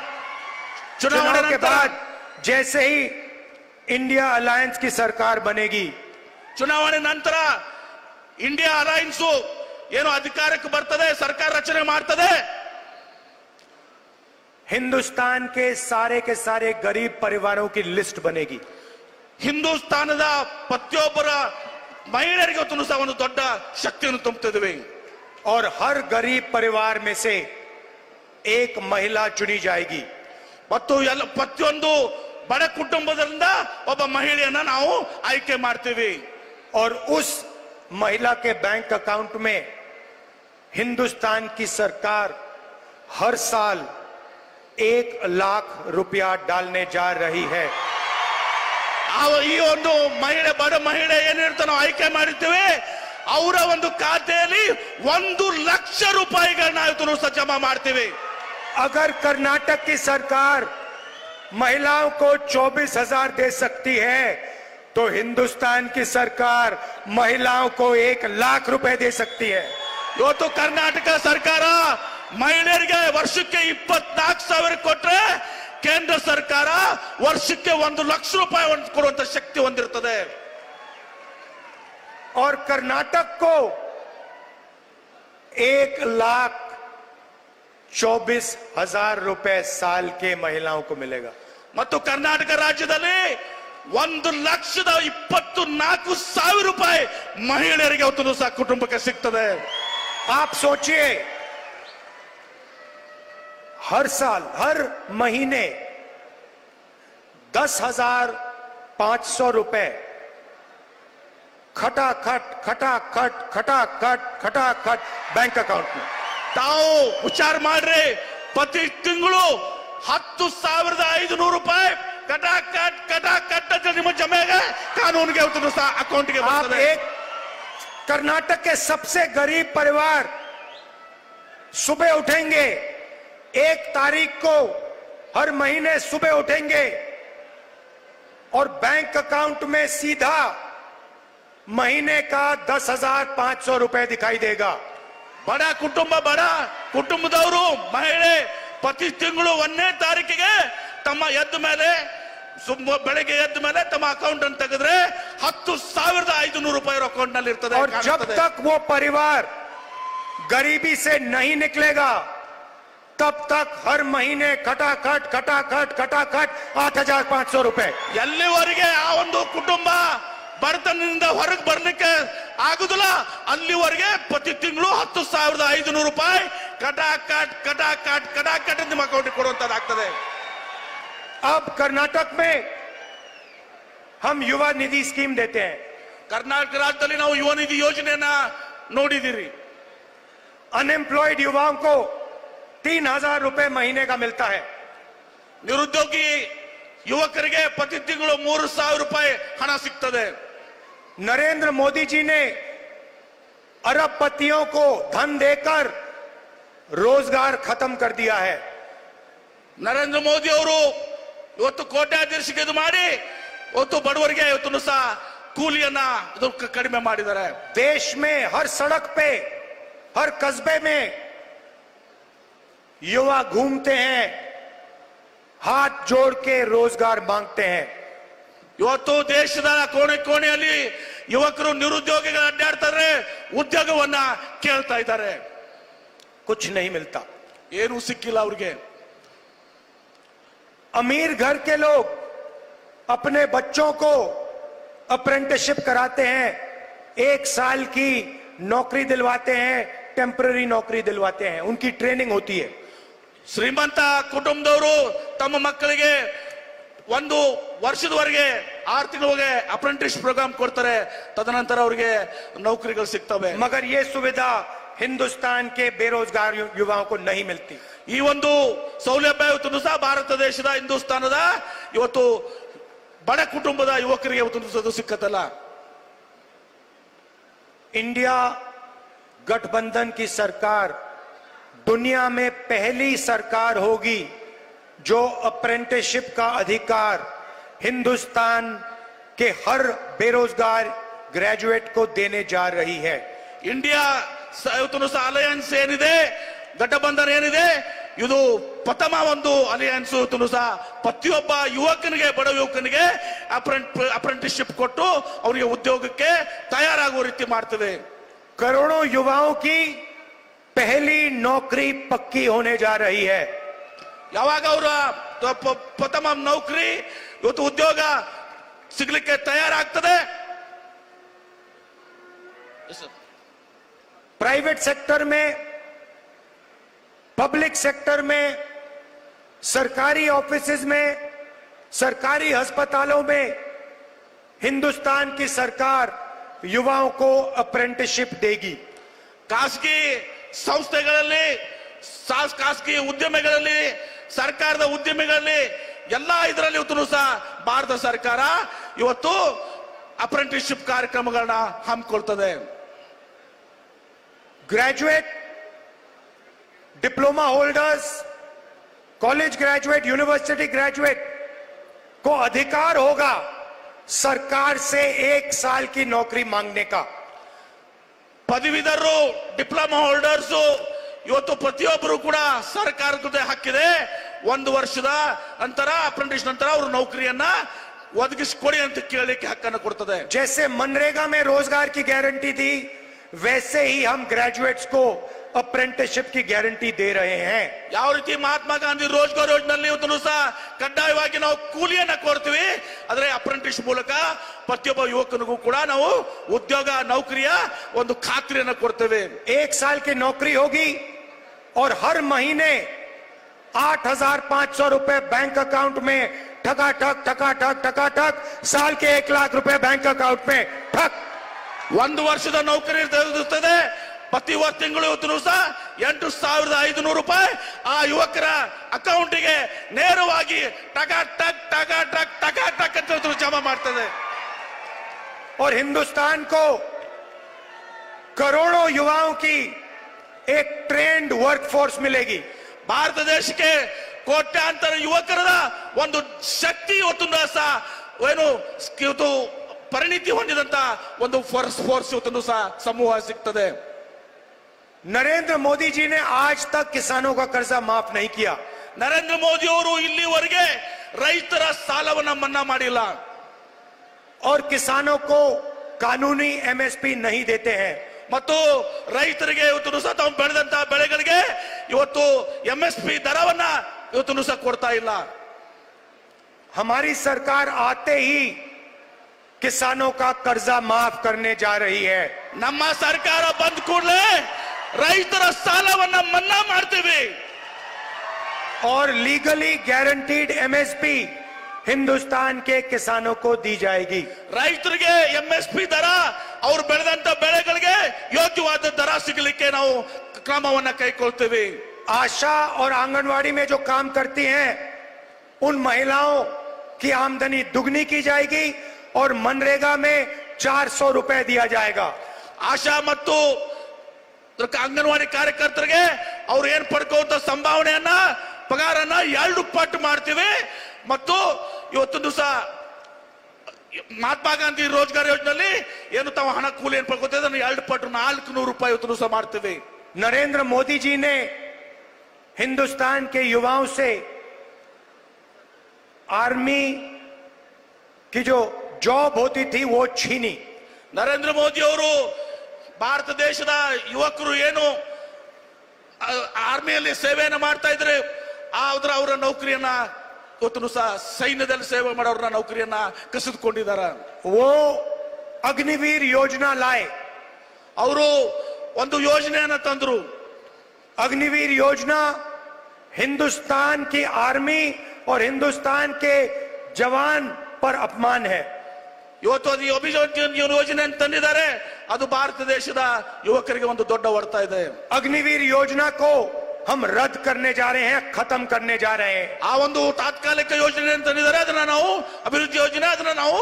जैसे ही इंडिया अलायंस की सरकार बनेगी, ಚುನಾವಣೆ ನಂತರ ಇಂಡಿಯಾ ಅಲೈನ್ಸ್ ಏನು ಅಧಿಕಾರಕ್ಕೆ ಬರ್ತದೆ, ಸರ್ಕಾರ ರಚನೆ ಮಾಡ್ತದೆ, हिंदुस्तान के सारे गरीब परिवारों की लिस्ट बनेगी। ಹಿಂದೂಸ್ತಾನದ ಪ್ರತಿಯೊಬ್ಬರ ಮಹಿಳೆಯರಿಗೆ ಇವತ್ತು ಸಹ ಒಂದು ದೊಡ್ಡ ಶಕ್ತಿಯನ್ನು ತುಂಬುತ್ತಿದ್ದೇವೆ. और हर गरीब परिवार में से एक महिला चुनी जाएगी। ಮತ್ತು ಪ್ರತಿಯೊಂದು ಬಡ ಕುಟುಂಬದಿಂದ ಒಬ್ಬ ಮಹಿಳೆಯನ್ನ ನಾವು ಆಯ್ಕೆ ಮಾಡ್ತೀವಿ. और उस महिला के बैंक अकाउंट में हिंदुस्तान की सरकार हर साल 1 लाख रुपया डालने जा रही है। ಈ ಒಂದು ಮಹಿಳೆ, ಬಡ ಮಹಿಳೆ ಏನಿರ್ತಾನೋ ಆಯ್ಕೆ ಮಾಡಿರ್ತೀವಿ, ಅವರ ಒಂದು ಖಾತೆಯಲ್ಲಿ 1 ಲಕ್ಷ ರೂಪಾಯಿಗಳನ್ನ ಇವತ್ತು ಸಹ ಜಮಾ ಮಾಡ್ತೀವಿ. अगर कर्नाटक की सरकार महिलाओं को 24,000 दे सकती है तो हिंदुस्तान की सरकार महिलाओं को 1 लाख रुपए दे सकती है। ಇವತ್ತು ಕರ್ನಾಟಕ ಸರ್ಕಾರ ಮಹಿಳೆಯರಿಗೆ ವರ್ಷಕ್ಕೆ 24,000 ಕೊಟ್ರೆ ಕೇಂದ್ರ ಸರ್ಕಾರ ವರ್ಷಕ್ಕೆ 1 ಲಕ್ಷ ರೂಪಾಯಿ ಕೊಡುವಂತ ಶಕ್ತಿ ಹೊಂದಿರುತ್ತದೆ. और कर्नाटक को 1,24,000 रुपए साल के महिलाओं को मिलेगा। ಮತ್ತು ಕರ್ನಾಟಕ ರಾಜ್ಯದಲ್ಲಿ 1,24,000 ರೂಪಾಯಿ ಮಹಿಳೆಯರಿಗೆ ಇವತ್ತು ಸಹ ಕುಟುಂಬಕ್ಕೆ ಸಿಗ್ತದೆ. आप सोचिए, हर साल हर महीने 10,500 रुपए खटाखट बैंक अकाउंट में। ತಾವು ವಿಚಾರ ಮಾಡ್ರಿ, ಪ್ರತಿ ತಿಂಗಳು 10,500 ರೂಪಾಯಿ ಕಟಾಕಟ್ ನಿಮ್ಮ ಜಮೆಗೆ ಕಾನೂನಿಗೆ ಇವತ್ತು ಸಹ ಅಕೌಂಟ್ಗೆ ಬರ್ತದೆ. एक कर्नाटक के सबसे गरीब परिवार सुबह उठेंगे, 1 तारीख को हर महीने सुबह उठेंगे और बैंक अकाउंट में सीधा महीने का 10,500 रुपए दिखाई देगा। ಬಡ ಕುಟುಂಬದವರು ಮಹಿಳೆ ಪ್ರತಿ ತಿಂಗಳು 1ನೇ ತಾರೀಕಿಗೆ ತಮ್ಮ ಬೆಳಗ್ಗೆ ಎದ್ದ ಮೇಲೆ ತಮ್ಮ ಅಕೌಂಟ್ ಅನ್ನು ತೆಗೆದ್ರೆ 10,500 ರೂಪಾಯಿ ಅಕೌಂಟ್ ನಲ್ಲಿ ಇರ್ತದೆ। और जब तक वो परिवार गरीबी से नहीं निकलेगा तब तक हर महीने खटाखट 8,500 रुपए। ಎಲ್ಲಿವರೆಗೆ ಆ ಒಂದು ಕುಟುಂಬ ಬಡತನದಿಂದ ಹೊರಗೆ ಬರ್ಲಿಕ್ಕೆ ಆಗುದಿಲ್ಲ ಅಲ್ಲಿವರೆಗೆ ಪ್ರತಿ ತಿಂಗಳು 10,500 ರೂಪಾಯಿ ಕಟಾಕಟ್ ನಿಮ್ಮ ಅಕೌಂಟ್ ಕೊಡುವಂತದ್ದಾಗ್ತದೆ। अब कर्नाटक में हम युवा निधि स्कीम देते हैं। ಕರ್ನಾಟಕ ರಾಜ್ಯದಲ್ಲಿ ನಾವು ಯುವ ನಿಧಿ ಯೋಜನೆಯನ್ನ ನೋಡಿದಿರಿ। अनएम्प्लॉयड युवाओं को 3,000 रुपए महीने का मिलता है। ನಿರುದ್ಯೋಗಿ ಯುವಕರಿಗೆ ಪ್ರತಿ ತಿಂಗಳು 3,000 ರೂಪಾಯಿ ಹಣ ಸಿಗ್ತದೆ। नरेंद्र मोदी जी ने अरबपतियों को धन देकर रोजगार खत्म कर दिया है। ನರೇಂದ್ರ ಮೋದಿ ಅವರು ಇವತ್ತು ಕೋಟ್ಯಾಧೀಶಕ್ಕೆ ಇದು ಮಾಡಿ ಇವತ್ತು ಬಡವರಿಗೆ ಇವತ್ತು ಸಹ ಕೂಲಿಯನ್ನ ಕಡಿಮೆ ಮಾಡಿದ್ದಾರೆ। देश में हर सड़क पे हर कस्बे में युवा घूमते हैं, हाथ जोड़ के रोजगार मांगते हैं। ಇವತ್ತು ದೇಶದ ಕೋಣೆಯಲ್ಲಿ ಯುವಕರು ನಿರುದ್ಯೋಗಿಗಳು ಅಡ್ಡಾಡ್ತಾರೆ, ಉದ್ಯೋಗವನ್ನ ಕೇಳ್ತಾ ಇದ್ದಾರೆ। कुछ नहीं मिलता। ಏನು ಸಿಕ್ಕಿಲ್ಲ ಅವ್ರಿಗೆ। अमीर घर के लोग अपने बच्चों को अप्रेंटिसशिप कराते हैं, 1 साल की नौकरी दिलवाते हैं, टेम्पररी नौकरी दिलवाते हैं, उनकी ट्रेनिंग होती है। ಶ್ರೀಮಂತ ಕುಟುಂಬದವರು ತಮ್ಮ ಮಕ್ಕಳಿಗೆ 1 ವರ್ಷದವರೆಗೆ 6 ತಿಂಗಳಿಗೆ ಅಪ್ರೆಂಟಿಸ್ ಪ್ರೋಗ್ರಾಮ್ ಕೊಡ್ತಾರೆ, ತದನಂತರ ಅವರಿಗೆ ನೌಕರಿಗಳು ಸಿಗ್ತವೆ। मगर ये सुविधा हिंदुस्तान के बेरोजगार युवाओं को नहीं मिलती। ಈ ಒಂದು ಸೌಲಭ್ಯ ಇವತ್ತು ಸಹ ಭಾರತ ದೇಶದ ಹಿಂದೂಸ್ತಾನದ ಇವತ್ತು ಬಡ ಕುಟುಂಬದ ಯುವಕರಿಗೆ ಇವತ್ತು ಸಿಕ್ಕತ್ತಲ್ಲ। इंडिया गठबंधन की सरकार दुनिया में पहली सरकार होगी जो अप्रेंटिसशिप का अधिकार हिंदुस्तान के हर बेरोजगार ग्रेजुएट को देने जा रही है। ಇಂಡಿಯಾ ಇವತ್ತು ಸಹ ಅಲಯನ್ಸ್ ಏನಿದೆ, ಗಠಬಂಧನ ಏನಿದೆ, ಇದು ಪ್ರಥಮ ಒಂದು ಅಲಿಯನ್ಸ್ ಇವತ್ತು ಸಹ ಪ್ರತಿಯೊಬ್ಬ ಯುವಕನಿಗೆ, ಬಡ ಯುವಕನಿಗೆ ಅಪ್ರೆಂಟಿಸ್ಶಿಪ್ ಕೊಟ್ಟು ಅವರಿಗೆ ಉದ್ಯೋಗಕ್ಕೆ ತಯಾರಾಗುವ ರೀತಿ ಮಾಡ್ತದೆ। करोड़ों युवाओं की पहली नौकरी पक्की होने जा रही है। ಯಾವಾಗ ಅವರ ಪ್ರಥಮ ನೌಕರಿ ಇವತ್ತು ಉದ್ಯೋಗ ಸಿಗ್ಲಿಕ್ಕೆ ತಯಾರಾಗ್ತದೆ। प्राइवेट सेक्टर में, पब्लिक सेक्टर में, सरकारी ऑफिसेज में, सरकारी अस्पतालों में हिंदुस्तान की सरकार युवाओं को अप्रेंटिसशिप देगी। ಖಾಸಗಿ ಸಂಸ್ಥೆಗಳಲ್ಲಿ, ಖಾಸಗಿ ಉದ್ಯಮಿಗಳಲ್ಲಿ, ಸರ್ಕಾರದ ಉದ್ಯಮಿಗಳಲ್ಲಿ ಎಲ್ಲ ಇದರಲ್ಲಿ ಇವತ್ತು ಸಹ ಭಾರತ ಸರ್ಕಾರ ಇವತ್ತು ಅಪ್ರೆಂಟಿಸ್ಶಿಪ್ ಕಾರ್ಯಕ್ರಮಗಳನ್ನ ಹಮ್ಮಿಕೊಳ್ತದೆ। Graduate, diploma holders, college graduate, university graduate को अधिकार होगा सरकार से 1 साल की नौकरी मांगने का। ಪದವೀಧರರು, ಡಿಪ್ಲೊಮಾ ಹೋಲ್ಡರ್ಸ್ ಇವತ್ತು ಪ್ರತಿಯೊಬ್ಬರು ಕೂಡ ಸರ್ಕಾರದ ಜೊತೆ ಹಕ್ಕಿದೆ, 1 ವರ್ಷದ ನಂತರ ಅಪ್ರೆಂಟಿಸ್ ನಂತರ ಅವರು ನೌಕರಿಯನ್ನ ಒದಗಿಸಿಕೊಡಿ ಅಂತ ಕೇಳಲಿಕ್ಕೆ ಹಕ್ಕನ್ನು ಕೊಡ್ತದೆ। जैसे मनरेगा में रोजगार की गारंटी थी, वैसे ही हम ग्रेजुएट्स को अप्रेंटिसशिप की गारंटी दे रहे हैं। ಯಾವ ರೀತಿ ಮಹಾತ್ಮ ಗಾಂಧಿ ರೋಜ್ಗಾರ್ ಯೋಜನೆಯಲ್ಲಿ ಇವತ್ತು ಸಹ ಕಡ್ಡಾಯವಾಗಿ ನಾವು ಕೂಲಿಯನ್ನ ಕೊಡ್ತೀವಿ, ಆದ್ರೆ ಅಪ್ರೆಂಟಿಸ್ ಮೂಲಕ ಪ್ರತಿಯೊಬ್ಬ ಯುವಕನಿಗೂ ಕೂಡ ನಾವು ಉದ್ಯೋಗ, ನೌಕರಿಯ ಒಂದು ಖಾತ್ರಿಯನ್ನ ಕೊಡ್ತೇವೆ। 1 साल की नौकरी होगी और हर महीने 8,500 रुपए बैंक अकाउंट में ठकाठक साल के 1 लाख रुपए बैंक अकाउंट में ठक। 1 ವರ್ಷದ ನೌಕರಿ ಇರ್ತದೆ, ಪ್ರತಿ ತಿಂಗಳು ಇವತ್ತು ಸಹ 8,500 ರೂಪಾಯಿ ಆ ಯುವಕರ ಅಕೌಂಟಿಗೆ ನೇರವಾಗಿ ಟಕಾಟಕ್ ಅಂತ ಜಮಾ ಮಾಡ್ತದೆ। और हिंदुस्तान को करोड़ों युवाओं की एक ट्रेंड वर्कफोर्स मिलेगी। ಭಾರತ ದೇಶಕ್ಕೆ ಕೋಟ್ಯಾಂತರ ಯುವಕರ ಒಂದು ಶಕ್ತಿ ಇವತ್ತು ಸಹ ಏನು ಇವತ್ತು ಪರಿಣಿತಿ ಹೊಂದಿದಂತ ಒಂದು ಫೋರ್ಸ್ ಇವತ್ತು ಸಹ ಸಮೂಹ ಸಿಗ್ತದೆ. नरेंद्र मोदी जी ने आज तक किसानों का कर्जा माफ नहीं किया. ನರೇಂದ್ರ ಮೋದಿ ಅವರು ಇಲ್ಲಿವರೆಗೆ ರೈತರ ಸಾಲವನ್ನ ಮನ್ನಾ ಮಾಡಿಲ್ಲ. और किसानों को कानूनी एमएसपी नहीं देते हैं. ಮತ್ತು ರೈತರಿಗೆ ಇವತ್ತು ಸಹ ತಾವು ಬೆಳೆದಂತ ಬೆಳೆಗಳಿಗೆ ಇವತ್ತು ಎಂಎಸ್ಪಿ ದರವನ್ನ ಇವತ್ತು ಸಹ ಕೊಡ್ತಾ ಇಲ್ಲ. हमारी सरकार आते ही किसानों का कर्जा माफ करने जा रही है. ನಮ್ಮ ಸರ್ಕಾರ ಬಂದ ಕೂಡಲೇ ರೈತರ ಸಾಲವನ್ನ ಮನ್ನಾ ಮಾಡ್ತೀವಿ. और लीगली गारंटीड एमएसपी हिंदुस्तान के किसानों को दी जाएगी. ರೈತರಿಗೆ ಎಂಎಸ್ಪಿ ದರ ಅವರು ಬೆಳೆದಂತ ಬೆಳೆಗಳಿಗೆ ಯೋಗ್ಯವಾದ ದರ ಸಿಗಲಿಕ್ಕೆ ನಾವು ಕ್ರಮವನ್ನ ಕೈಗೊಳ್ತೀವಿ. आशा और आंगनवाड़ी में जो काम करती हैं उन महिलाओं की आमदनी दुगनी की जाएगी और मनरेगा में 400 रुपए दिया जाएगा. ಆಶಾ ಮತ್ತು ಅಂಗನವಾಡಿ ಕಾರ್ಯಕರ್ತರಿಗೆ ಅವ್ರು ಏನ್ ಪಡ್ಕೋತ ಸಂಭಾವನೆಯನ್ನ ಪಗಾರನ್ನ 2 ಪಟ್ಟು ಮಾಡ್ತೀವಿ. ಮತ್ತು ಇವತ್ತು ದಿವಸ ಮಹಾತ್ಮ ಗಾಂಧಿ ರೋಜ್ಗಾರ್ ಯೋಜನೆಯಲ್ಲಿ ಏನು ತಾವು ಹಣ ಕೂಲಿ ಏನ್ ಪಡ್ಕೋತ 2 ಪಟ್ಟು 400 ರೂಪಾಯಿ ಇವತ್ತು ದಿವಸ ಮಾಡ್ತೀವಿ. नरेंद्र मोदी जी ने हिंदुस्तान के युवाओं से आर्मी की जो जॉब होती थी वो छीनी. ನರೇಂದ್ರ ಮೋದಿ ಅವರು ಭಾರತ ದೇಶದ ಯುವಕರು ಏನು ಆರ್ಮಿಯಲ್ಲಿ ಸೇವೆಯನ್ನು ಮಾಡ್ತಾ ಇದ್ರೆ ಅವರ ನೌಕರಿಯನ್ನ ಇವತ್ತು ಸಹ ಸೈನ್ಯದಲ್ಲಿ ಸೇವೆ ಮಾಡೋರ್ನ ನೌಕರಿಯನ್ನ ಕಸಿದುಕೊಂಡಿದ್ದಾರೆ. वो अग्निवीर योजना लाए. ಅವರು ಒಂದು ಯೋಜನೆಯನ್ನ ತಂದ್ರು. अग्निवीर योजना हिंदुस्तान की आर्मी और हिंदुस्तान के जवान पर अपमान है. ಇವತ್ತು ಅದು ಯೋಜನೆ ತಂದಿದ್ದಾರೆ. ಅದು ಭಾರತ ದೇಶದ ಯುವಕರಿಗೆ ಒಂದು ದೊಡ್ಡ ಹೊಡೆತ ಇದೆ. अग्निवीर योजना को हम रद्द करने जा रहे हैं, खत्म करने जा रहे हैं. ಆ ಒಂದು ತಾತ್ಕಾಲಿಕ ಯೋಜನೆ ತಂದಿದ್ದಾರೆ. ಅದನ್ನ ನಾವು ಅಭಿವೃದ್ಧಿ ಯೋಜನೆ ಅದನ್ನ ನಾವು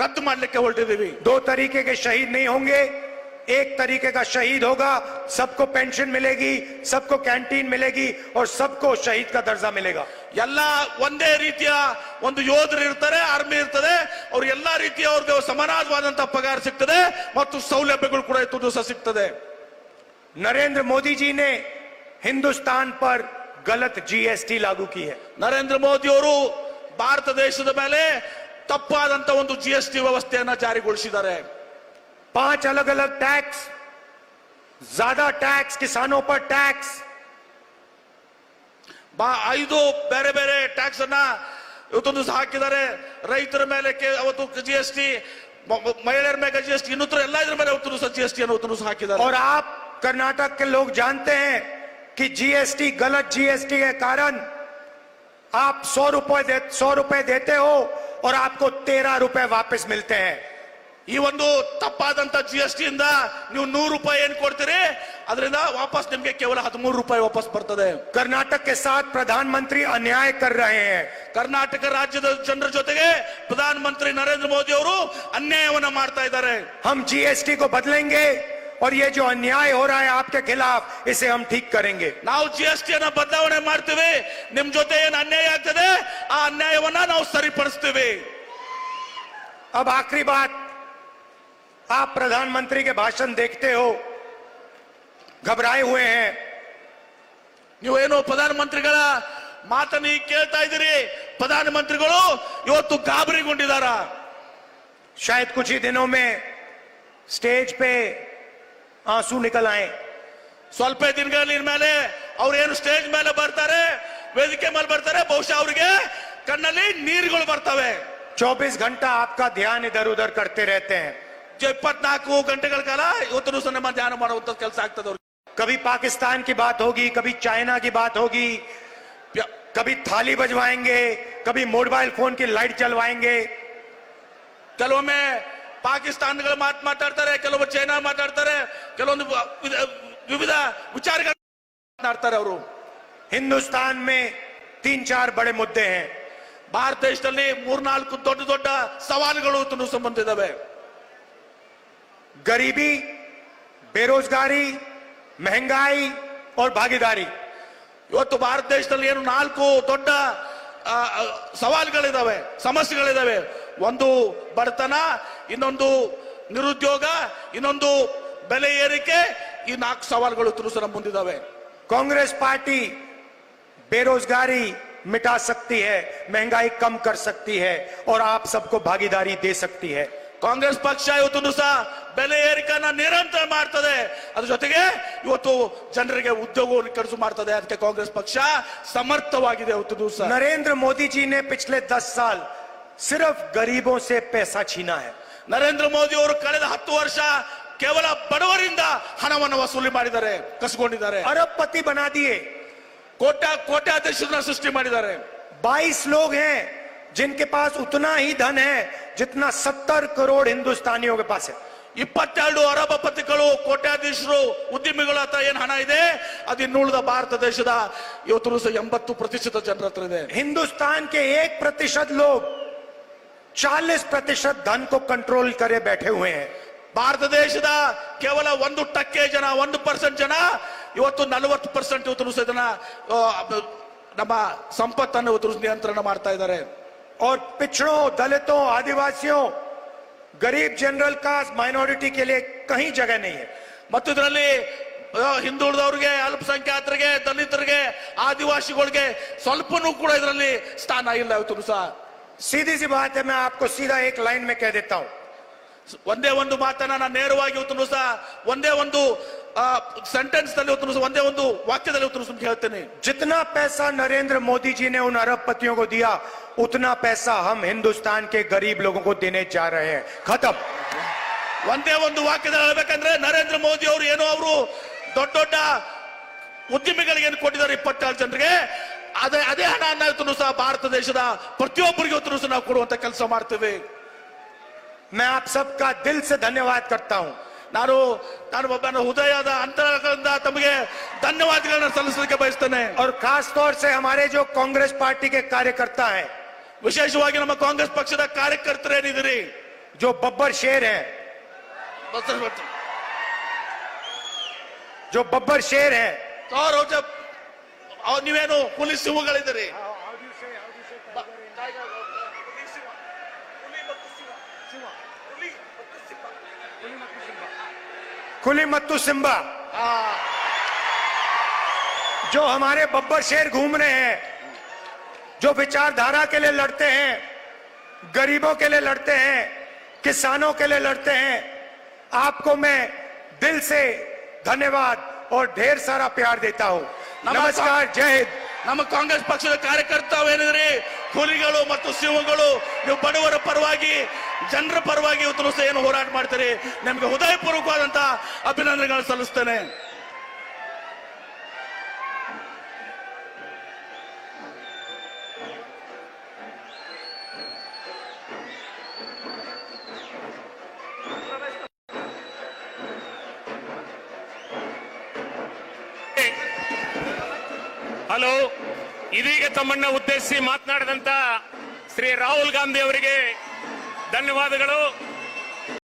ರದ್ದು ಮಾಡಲಿಕ್ಕೆ ಹೊರಟಿದ್ದೀವಿ. 2 तरीके के शहीद नहीं होंगे. एक तरीके का शहीद होगा, सबको पेंशन मिलेगी, सबको कैंटीन मिलेगी और सबको शहीद का दर्जा मिलेगा. ಎಲ್ಲ ಒಂದೇ ರೀತಿಯ ಒಂದು ಯೋಧರು ಇರ್ತಾರೆ, ಆರ್ಮಿ ಇರ್ತದೆ. ಅವ್ರು ಎಲ್ಲಾ ರೀತಿಯ ಅವ್ರಿಗೆ ಸಮಾನವಾದಂತಹ ಪಗಾರ ಸಿಗ್ತದೆ ಮತ್ತು ಸೌಲಭ್ಯಗಳು ಕೂಡ ಇವತ್ತು ಸಹ ಸಿಗ್ತದೆ. नरेंद्र मोदी जी ने हिंदुस्तान पर गलत जीएसटी लागू की है. ನರೇಂದ್ರ ಮೋದಿ ಅವರು ಭಾರತ ದೇಶದ ಮೇಲೆ ತಪ್ಪಾದಂತ ಒಂದು ಜಿಎಸ್ಟಿ ವ್ಯವಸ್ಥೆಯನ್ನ ಜಾರಿಗೊಳಿಸಿದ್ದಾರೆ. 5 अलग अलग टैक्स, ज्यादा टैक्स, किसानों पर टैक्स. 5 ಬೇರೆ ಬೇರೆ ಟ್ಯಾಕ್ಸ್ ಅನ್ನ ಇವತ್ತೊಂದು ಹಾಕಿದ್ದಾರೆ. ರೈತರ ಮೇಲೆ ಅವತ್ತು ಜಿಎಸ್ಟಿ, ಮಹಿಳೆಯರ ಮೇಲೆ ಜಿಎಸ್ಟಿ, ಇನ್ನೂರ ಎಲ್ಲ ಇದ್ರ ಮೇಲೆ ಅವತ್ತು ಜಿಎಸ್ಟಿ ಅನ್ನು ಹಾಕಿದ್ದಾರೆ. और आप कर्नाटक के लोग जानते हैं कि जीएसटी, गलत जीएसटी के कारण आप 100 रुपए देते हो और आपको 13 रुपए वापस मिलते हैं. ಈ ಒಂದು ತಪ್ಪಾದಂತ ಜಿಎಸ್ಟಿ ಇಂದ ನೀವು 100 ರೂಪಾಯಿ ಏನ್ ಕೊಡ್ತೀರಿ, ಅದರಿಂದ ವಾಪಸ್ ನಿಮ್ಗೆ ಕೇವಲ 13 ರೂಪಾಯಿ ವಾಪಸ್ ಬರ್ತದೆ. कर्नाटक के साथ प्रधानमंत्री अन्याय कर रहे हैं. ಕರ್ನಾಟಕ ರಾಜ್ಯದ ಜನರ ಜೊತೆಗೆ ಪ್ರಧಾನಮಂತ್ರಿ ನರೇಂದ್ರ ಮೋದಿ ಅವರು ಅನ್ಯಾಯವನ್ನ ಮಾಡ್ತಾ ಇದ್ದಾರೆ. हम जीएसटी को बदलेंगे और ये जो अन्याय हो रहा है आपके खिलाफ, इसे हम ठीक करेंगे. ನಾವು ಜಿಎಸ್ಟಿ ಅನ್ನ ಬದಲಾವಣೆ ಮಾಡ್ತೀವಿ. ನಿಮ್ ಜೊತೆ ಏನ್ ಅನ್ಯಾಯ ಆಗ್ತದೆ ಆ ಅನ್ಯಾಯವನ್ನ ನಾವು ಸರಿಪಡಿಸ್ತೀವಿ. अब आखिरी बात, आप प्रधानमंत्री के भाषण देखते हो, घबराए हुए हैं. ನೀವೇನು ಪ್ರಧಾನಮಂತ್ರಿಗಳ ಮಾತನ್ನು ಕೇಳ್ತಾ ಇದ್ದೀರಿ. ಪ್ರಧಾನಮಂತ್ರಿಗಳು ಇವತ್ತು ಗಾಬರಿಗೊಂಡಿದ್ದಾರ. शायद कुछ ही दिनों में स्टेज पे आंसू निकल आए. ಸ್ವಲ್ಪ ದಿನಗಳ ಮೇಲೆ ಅವ್ರು ಏನು ಸ್ಟೇಜ್ ಮೇಲೆ ಬರ್ತಾರೆ, ವೇದಿಕೆ ಮೇಲೆ ಬರ್ತಾರೆ, ಬಹುಶಃ ಅವರಿಗೆ ಕಣ್ಣಲ್ಲಿ ನೀರುಗಳು ಬರ್ತವೆ. 24 घंटा आपका ध्यान इधर उधर करते रहते हैं. 24 ಗಂಟೆಗಳ ಕಾಲ ಇವತ್ತು ದಿವಸ ನಮ್ಮ ಧ್ಯಾನ ಮಾಡುವಂತ ಕೆಲಸ ಆಗ್ತದೆ. कभी पाकिस्तान की बात होगी, कभी चाइना की बात होगी, कभी थाली बजवाएंगे, कभी मोबाइल फोन की लाइट जलवाएंगे. ಕೆಲವೊಮ್ಮೆ ಪಾಕಿಸ್ತಾನಗಳ ಮಾತಾಡ್ತಾರೆ, ಕೆಲವೊಮ್ಮೆ ಚೈನಾ ಮಾತಾಡ್ತಾರೆ, ಕೆಲವೊಂದು ವಿವಿಧ ವಿಚಾರಗಳು ಮಾತನಾಡ್ತಾರೆ. ಅವರು हिंदुस्तान में 3-4 बड़े मुद्दे हैं. ಭಾರತ ದೇಶದಲ್ಲಿ 3-4 ದೊಡ್ಡ ದೊಡ್ಡ ಸವಾಲುಗಳು ಸಂಬಂಧ ಇದಾವೆ. गरीबी, बेरोजगारी, महंगाई और भागीदारी. ಇವತ್ತು ಭಾರತ ದೇಶದಲ್ಲಿ ಏನು 4 ದೊಡ್ಡ ಸವಾಲುಗಳಿದಾವೆ, ಸಮಸ್ಯೆಗಳಿದಾವೆ. ಒಂದು ಬಡತನ, ಇನ್ನೊಂದು ನಿರುದ್ಯೋಗ, ಇನ್ನೊಂದು ಬೆಲೆ ಏರಿಕೆ, ಈ 4 ಸವಾಲುಗಳು ತುರುಸು ನಮ್ಮ ಮುಂದಿದ್ದಾವೆ. कांग्रेस पार्टी बेरोजगारी मिटा सकती है, महंगाई कम कर सकती है और आप सबको भागीदारी दे सकती है. ಕಾಂಗ್ರೆಸ್ ಪಕ್ಷ ಇವತ್ತು ಸಹ ಬೆಲೆ ಏರಿಕೆಯನ್ನ ನಿರಂತರ ಮಾಡ್ತದೆ, ಅದ್ರ ಜೊತೆಗೆ ಇವತ್ತು ಜನರಿಗೆ ಉದ್ಯೋಗವನ್ನು ಕಡಿಸು ಮಾಡ್ತದೆ. ಅದಕ್ಕೆ ಕಾಂಗ್ರೆಸ್ ಪಕ್ಷ ಸಮರ್ಥವಾಗಿದೆ ಇವತ್ತು ಸಹ. नरेंद्र मोदी जी ने पिछले 10 साल सिर्फ गरीबों से पैसा छीना है. ನರೇಂದ್ರ ಮೋದಿ ಅವರು ಕಳೆದ 10 ವರ್ಷ ಕೇವಲ ಬಡವರಿಂದ ಹಣವನ್ನು ವಸೂಲಿ ಮಾಡಿದ್ದಾರೆ, ಕಸಿಕೊಂಡಿದ್ದಾರೆ. अरबपति बना दिए. ಕೋಟ್ಯಾಧೀಶರನ್ನ ಸೃಷ್ಟಿ ಮಾಡಿದ್ದಾರೆ. 22 लोग हैं जिनके पास उतना ही धन है जितना 70 करोड़ हिंदुस्तानियों के पास है. 22 ಅರಬಪತಿಗಳು, ಕೋಟ್ಯಾಧೀಶರು, ಉದ್ಯಮಿಗಳ ಹತ್ರ ಏನ್ ಹಣ ಇದೆ, ಅದು ಇನ್ನುಳಿದ ಭಾರತ ದೇಶದ ಇವತ್ತು 80% ಜನರ ಹತ್ರ ಇದೆ. हिंदुस्तान के 1% लोग 40% धन को कंट्रोल करे बैठे हुए हैं. ಭಾರತ ದೇಶದ ಕೇವಲ 1% ಜನ, 1% ಜನ ಇವತ್ತು 40% ಇವತ್ತು ಇದನ್ನ ನಮ್ಮ ಸಂಪತ್ತನ್ನು ಇವತ್ತು ನಿಯಂತ್ರಣ ಮಾಡ್ತಾ ಇದ್ದಾರೆ. और पिछड़ों, दलितों, आदिवासियों, गरीब जनरल कास्ट, माइनॉरिटी के लिए कहीं जगह नहीं है. ಮತ್ತು ಇದರಲ್ಲಿ ಹಿಂದುಳಿದವರಿಗೆ, ಅಲ್ಪಸಂಖ್ಯಾತರಿಗೆ, ದಲಿತರಿಗೆ, ಆದಿವಾಸಿಗಳಿಗೆ ಸ್ವಲ್ಪನೂ ಕೂಡ ಇದರಲ್ಲಿ ಸ್ಥಾನ ಇಲ್ಲ ಇವತ್ತು ಸಹ. सीधी सी बात है, मैं आपको सीधा एक लाइन में कह देता हूं. ಒಂದೇ ಒಂದು ಮಾತನ್ನ ನಾನು ನೇರವಾಗಿ ಇವತ್ತು ಸಹ ಒಂದೇ ಒಂದು ಸೆಂಟೆನ್ಸ್ ನಲ್ಲಿ ಇವತ್ತು ಸಹ ಒಂದೇ ಒಂದು ವಾಕ್ಯದಲ್ಲಿ ಇವತ್ತು ಹೇಳ್ತೇನೆ. जितना पैसा नरेंद्र मोदी जी ने उन अरबपतियों को दिया, उतना पैसा हम हिंदुस्तान के गरीब लोगों को देने जा रहे हैं. खत्म. ಒಂದೇ ಒಂದು ವಾಕ್ಯದಲ್ಲಿ ಹೇಳ್ಬೇಕಂದ್ರೆ, ನರೇಂದ್ರ ಮೋದಿ ಅವರು ಏನೋ ಅವರು ದೊಡ್ಡ ದೊಡ್ಡ ಉದ್ಯಮಿಗಳಿಗೆ ಏನು ಕೊಟ್ಟಿದ್ದಾರೆ 26 ಜನರಿಗೆ, ಅದೇ ಹಣ ಇವತ್ತು ಸಹ ಭಾರತ ದೇಶದ ಪ್ರತಿಯೊಬ್ಬರಿಗೆ ಇವತ್ತು ಸಹ ನಾವು ಕೊಡುವಂತ ಕೆಲಸ ಮಾಡ್ತೇವೆ. मैं आप सबका दिल से धन्यवाद करता हूं. ನಾನು ಒಬ್ಬನ ಹೃದಯದ ಅಂತರದಿಂದ ತಮಗೆ ಧನ್ಯವಾದಗಳನ್ನು ಸಲ್ಲಿಸಲಿಕ್ಕೆ ಬಯಸ್ತೇನೆ. और खास तौर से हमारे जो कांग्रेस पार्टी के कार्यकर्ता हैं, ವಿಶೇಷವಾಗಿ ನಮ್ಮ ಕಾಂಗ್ರೆಸ್ ಪಕ್ಷದ ಕಾರ್ಯಕರ್ತರು ಏನಿದ್ದೀರಿ, जो बब्बर शेर हैं, जो बब्बर शेर हैं, ನೀವೇನು ಹುಲಿ ಸಿಂಹಗಳಿದ್ದೀರಿ. खुली मत्तू सिम्बा, जो हमारे बब्बर शेर घूम रहे हैं, जो विचारधारा के लिए लड़ते हैं, गरीबों के लिए लड़ते हैं, किसानों के लिए लड़ते हैं, आपको मैं दिल से धन्यवाद और ढेर सारा प्यार देता हूं. नमस्कार, जय हिंद. ನಮ್ಮ ಕಾಂಗ್ರೆಸ್ ಪಕ್ಷದ ಕಾರ್ಯಕರ್ತವೇನಿದ್ರಿ, ಹುಲಿಗಳು ಮತ್ತು ಸಿಂಹಗಳು, ನೀವು ಬಡವರ ಪರವಾಗಿ, ಜನರ ಪರವಾಗಿ ಇವತ್ತು ಸಹ ಏನು ಹೋರಾಟ ಮಾಡ್ತೀರಿ, ನಿಮಗೆ ಹೃದಯಪೂರ್ವಕವಾದಂತಹ ಅಭಿನಂದನೆಗಳನ್ನು ಸಲ್ಲಿಸ್ತೇನೆ. ಹಲೋ, ಇದೀಗ ತಮ್ಮನ್ನ ಉದ್ದೇಶಿಸಿ ಮಾತನಾಡಿದಂತ ಶ್ರೀ ರಾಹುಲ್ ಗಾಂಧಿ ಅವರಿಗೆ ಧನ್ಯವಾದಗಳು.